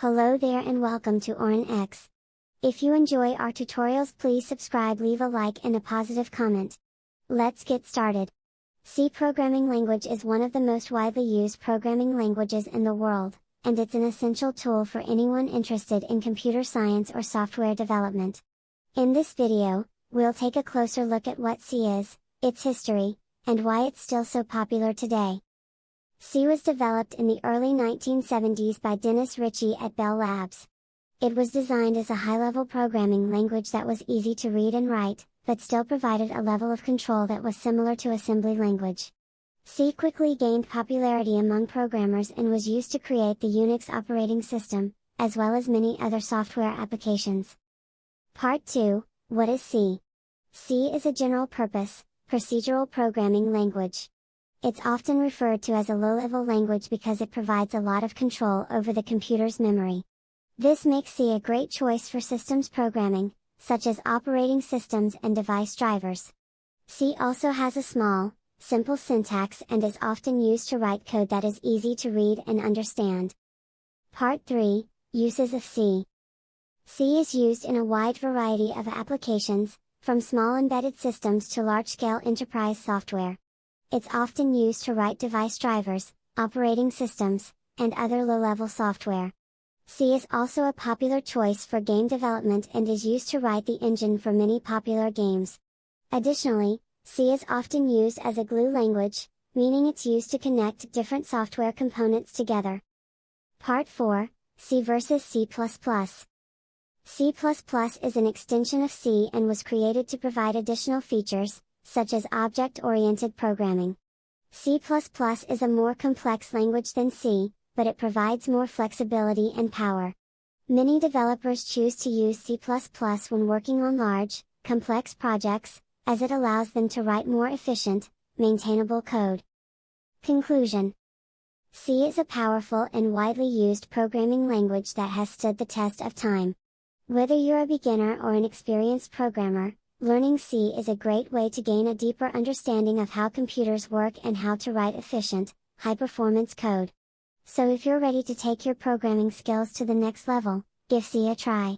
Hello there and welcome to Orin-X. If you enjoy our tutorials, please subscribe, leave a like and a positive comment. Let's get started. C programming language is one of the most widely used programming languages in the world, and it's an essential tool for anyone interested in computer science or software development. In this video, we'll take a closer look at what C is, its history, and why it's still so popular today. C was developed in the early 1970s by Dennis Ritchie at Bell Labs. It was designed as a high-level programming language that was easy to read and write, but still provided a level of control that was similar to assembly language. C quickly gained popularity among programmers and was used to create the Unix operating system, as well as many other software applications. Part 2, What is C? C is a general-purpose, procedural programming language. It's often referred to as a low-level language because it provides a lot of control over the computer's memory. This makes C a great choice for systems programming, such as operating systems and device drivers. C also has a small, simple syntax and is often used to write code that is easy to read and understand. Part 3, Uses of C. C is used in a wide variety of applications, from small embedded systems to large-scale enterprise software. It's often used to write device drivers, operating systems, and other low-level software. C is also a popular choice for game development and is used to write the engine for many popular games. Additionally, C is often used as a glue language, meaning it's used to connect different software components together. Part 4, C versus C++. C++ is an extension of C and was created to provide additional features, such as object-oriented programming. C++ is a more complex language than C, but it provides more flexibility and power. Many developers choose to use C++ when working on large, complex projects, as it allows them to write more efficient, maintainable code. Conclusion: C is a powerful and widely used programming language that has stood the test of time. Whether you're a beginner or an experienced programmer, learning C is a great way to gain a deeper understanding of how computers work and how to write efficient, high-performance code. So if you're ready to take your programming skills to the next level, give C a try.